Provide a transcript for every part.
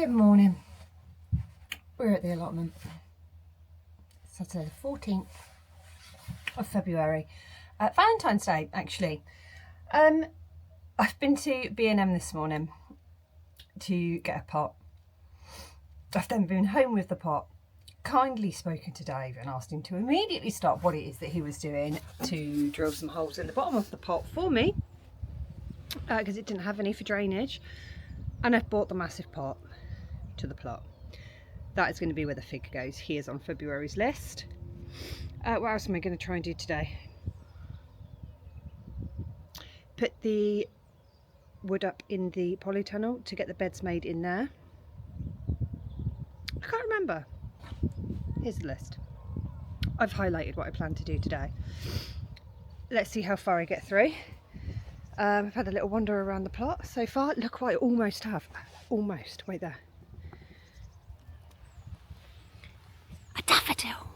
Good morning. We're at the allotment. Saturday the 14th of February. Valentine's Day, actually. I've been to B&M this morning to get a pot. I've then been home with the pot. Kindly spoken to Dave and asked him to immediately stop what it is that he was doing to drill some holes in the bottom of the pot for me, because it didn't have any for drainage. And I've bought the massive pot to the plot. That is going to be where the fig goes. He is on February's list. What else am I going to try and do today? Put the wood up in the polytunnel to get the beds made in there. I can't remember. Here's the list. I've highlighted what I plan to do today. Let's see how far I get through. I've had a little wander around the plot so far. Look what I almost have. Almost. Wait there. A daffodil.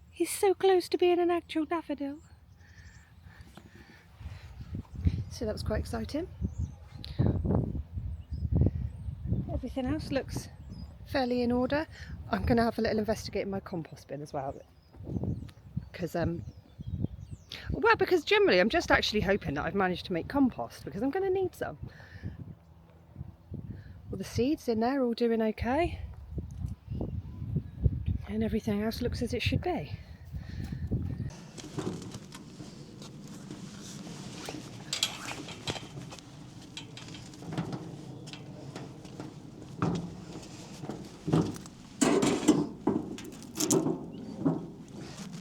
He's so close to being an actual daffodil. So that was quite exciting. Everything else looks fairly in order. I'm going to have a little investigate in my compost bin as well. Because generally I'm just actually hoping that I've managed to make compost, because I'm going to need some. Well, the seeds in there are all doing okay. And everything else looks as it should be.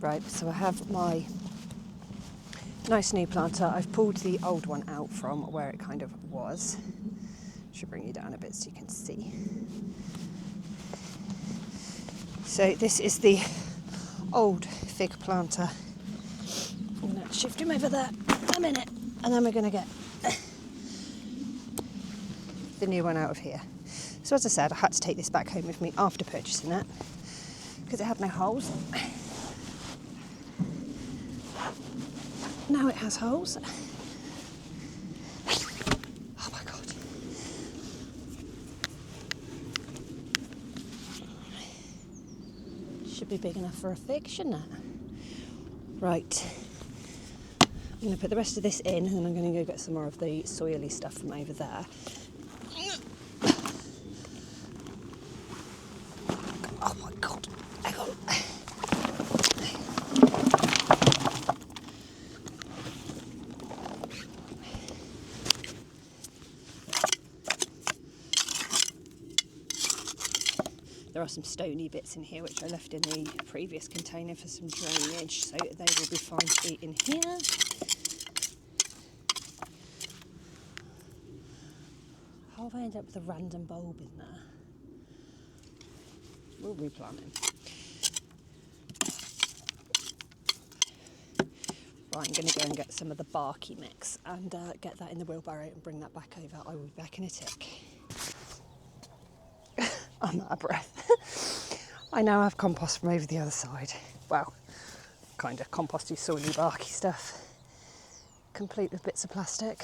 Right, so I have my nice new planter. I've pulled the old one out from where it kind of was. Should bring you down a bit so you can see. So this is the old fig planter. I'm going to shift him over there a minute, and then we're going to get the new one out of here. So as I said, I had to take this back home with me after purchasing it because it had no holes. Now it has holes. Oh my God. Should be big enough for a fig, shouldn't it? Right. I'm going to put the rest of this in, and then I'm going to go get some more of the soily stuff from over there. Oh my God. Hang on. There are some stony bits in here which I left in the previous container for some drainage, so they will be fine to be in here. How have I ended up with a random bulb in there? We'll replant him. Right, I'm going to go and get some of the barky mix and get that in the wheelbarrow and bring that back over. I will be back in a tick. I'm out of breath. I now have compost from over the other side. Well, kind of composty, soily, barky stuff, complete with bits of plastic.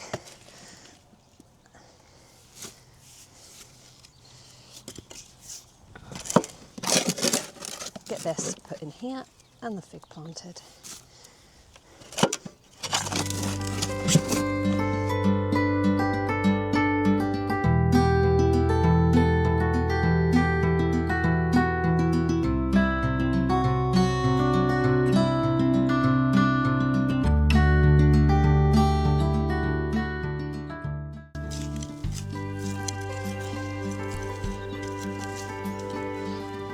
Get this put in here and the fig planted.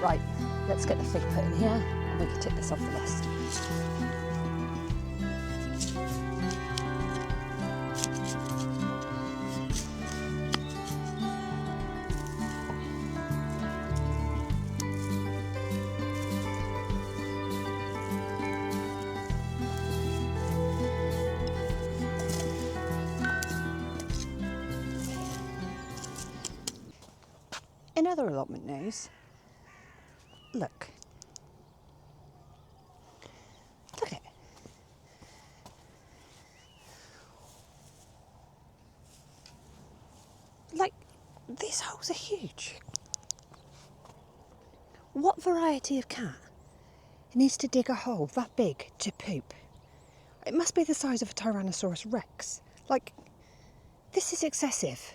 Right, let's get the fig put in here and we can tick this off the list. In other allotment news, look at it. These holes are huge. What variety of cat needs to dig a hole that big to poop? It must be the size of a Tyrannosaurus Rex. Like, this is excessive.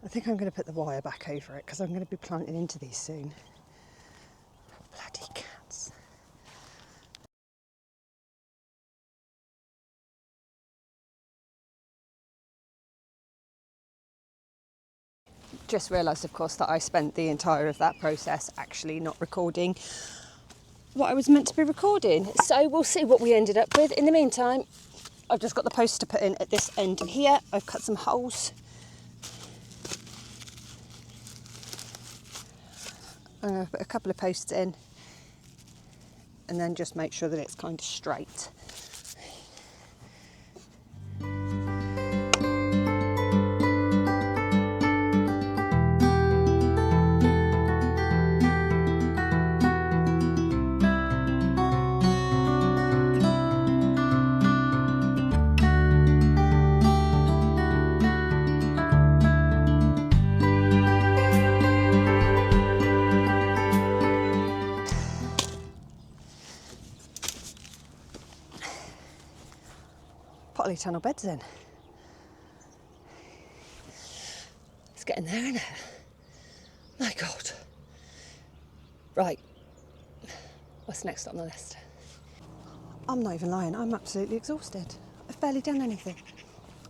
I think I'm going to put the wire back over it because I'm going to be planting into these soon. Bloody cats. Just realised, of course, that I spent the entire of that process actually not recording what I was meant to be recording. So we'll see what we ended up with. In the meantime, I've just got the posts to put in at this end here. I've cut some holes. I'm going to put a couple of posts in and then just make sure that it's kind of straight. Polytunnel beds in. It's getting there, isn't it? My God. Right. What's next on the list? I'm not even lying. I'm absolutely exhausted. I've barely done anything.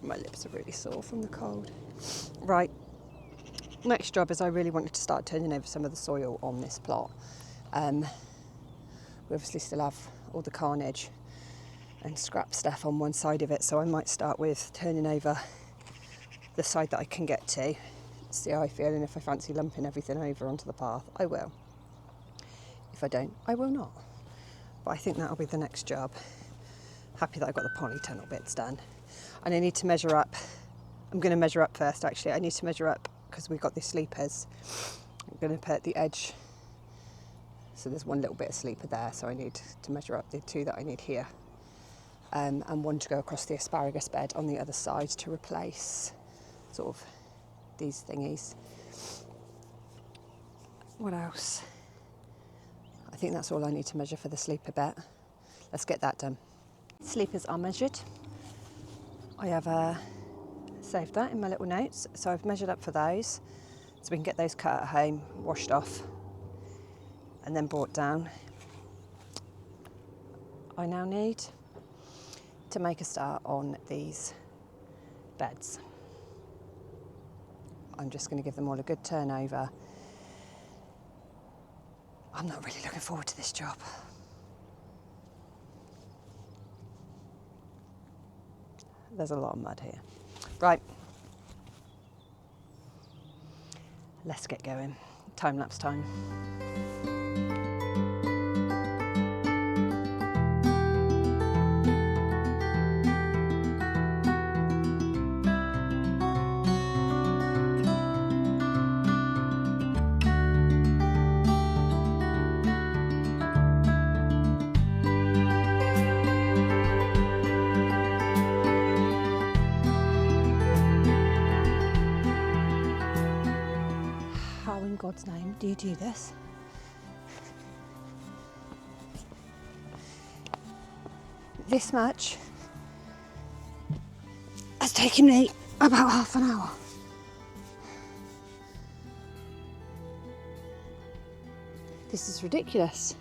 My lips are really sore from the cold. Right. Next job is I really wanted to start turning over some of the soil on this plot. We obviously still have all the carnage and scrap stuff on one side of it, so I might start with turning over the side that I can get to, see how I feel, and if I fancy lumping everything over onto the path, I will. If I don't, I will not. But I think that'll be the next job. Happy that I got the polytunnel bits done. And I need to measure up. I'm going to measure up first, actually. I need to measure up because we've got these sleepers. I'm going to put the edge, so there's one little bit of sleeper there, so I need to measure up the two that I need here. And one to go across the asparagus bed on the other side to replace sort of these thingies. What else? I think that's all I need to measure for the sleeper bed. Let's get that done. Sleepers are measured. I have saved that in my little notes, so I've measured up for those so we can get those cut at home, washed off and then brought down. I now need to make a start on these beds. I'm just going to give them all a good turnover. I'm not really looking forward to this job. There's a lot of mud here. Right. Let's get going. Time lapse time. How in God's name do you do this? This much has taken me about half an hour. This is ridiculous.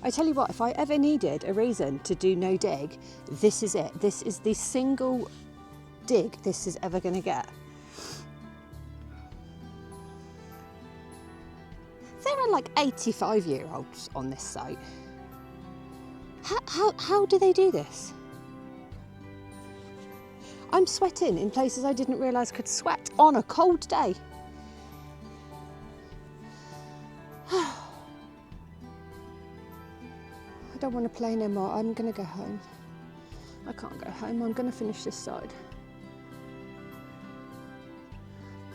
I tell you what, if I ever needed a reason to do no dig, this is it. This is the single dig this is ever going to get. There are like 85-year-olds on this site. How do they do this? I'm sweating in places I didn't realise could sweat on a cold day. I don't want to play no more. I'm going to go home. I can't go home. I'm going to finish this side.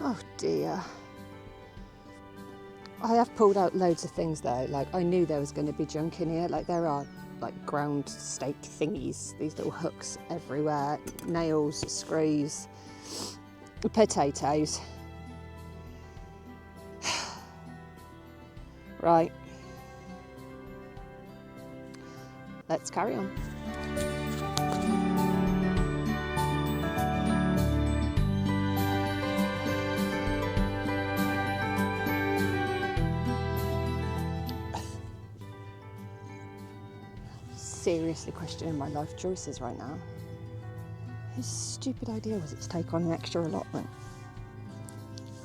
Oh dear. I have pulled out loads of things though. Like, I knew there was going to be junk in here. Like, there are like ground stake thingies, these little hooks everywhere, nails, screws. potatoes. Right, let's carry on. Seriously questioning my life choices right now. Whose stupid idea was it to take on an extra allotment?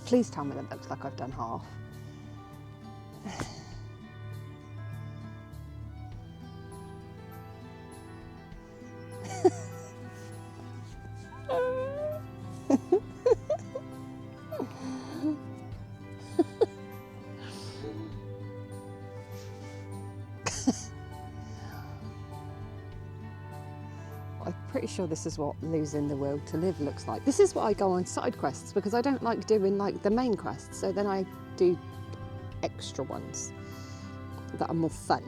Please tell me that looks like I've done half. I'm pretty sure this is what losing the will to live looks like. This is what I go on side quests because I don't like doing like the main quests, so then I do extra ones that are more fun.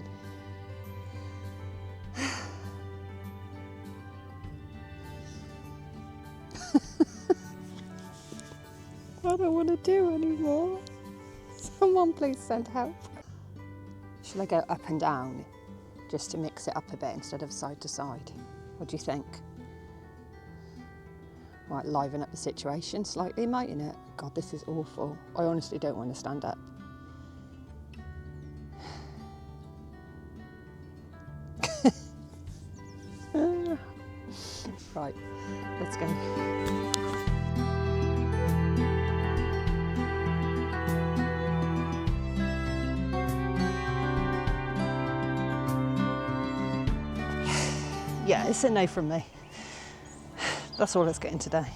I don't want to do anymore. Someone please send help. Should I go up and down just to mix it up a bit instead of side to side? What do you think? Might liven up the situation slightly, mightn't it? God, this is awful. I honestly don't want to stand up. Right, let's go. Yeah, it's a no from me. That's all it's getting today.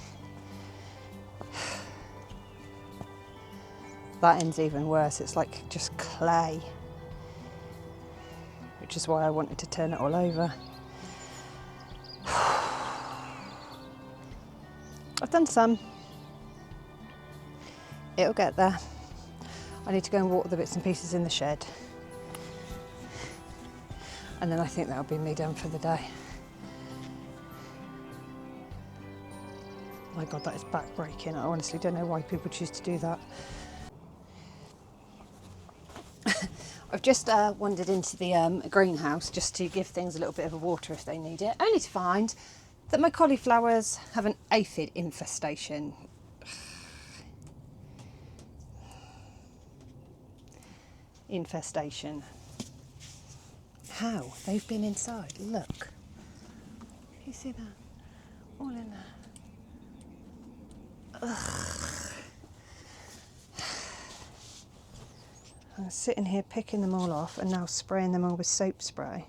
That end's even worse. It's like just clay, which is why I wanted to turn it all over. I've done some. It'll get there. I need to go and water the bits and pieces in the shed. And then I think that'll be me done for the day. My God, that is back-breaking. I honestly don't know why people choose to do that. I've just wandered into the greenhouse just to give things a little bit of a water if they need it, only to find that my cauliflowers have an aphid infestation. Infestation. How? They've been inside. Look. You see that? All in there. Ugh. I'm sitting here picking them all off and now spraying them all with soap spray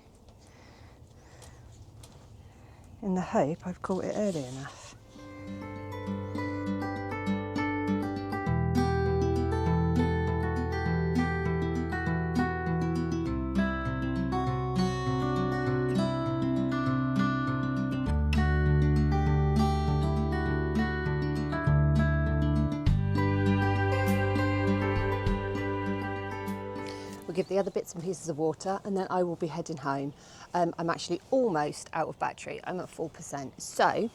in the hope I've caught it early enough. We'll give the other bits and pieces of water and then I will be heading home. I'm actually almost out of battery. I'm at 4%. So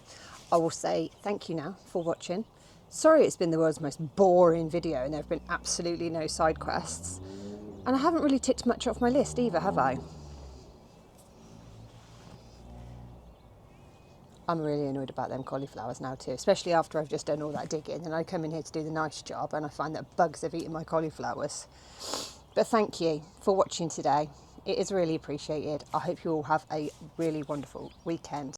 I will say thank you now for watching. Sorry it's been the world's most boring video and there have been absolutely no side quests. And I haven't really ticked much off my list either, have I? I'm really annoyed about them cauliflowers now too, especially after I've just done all that digging and I come in here to do the nice job and I find that bugs have eaten my cauliflowers. But thank you for watching today. It is really appreciated. I hope you all have a really wonderful weekend.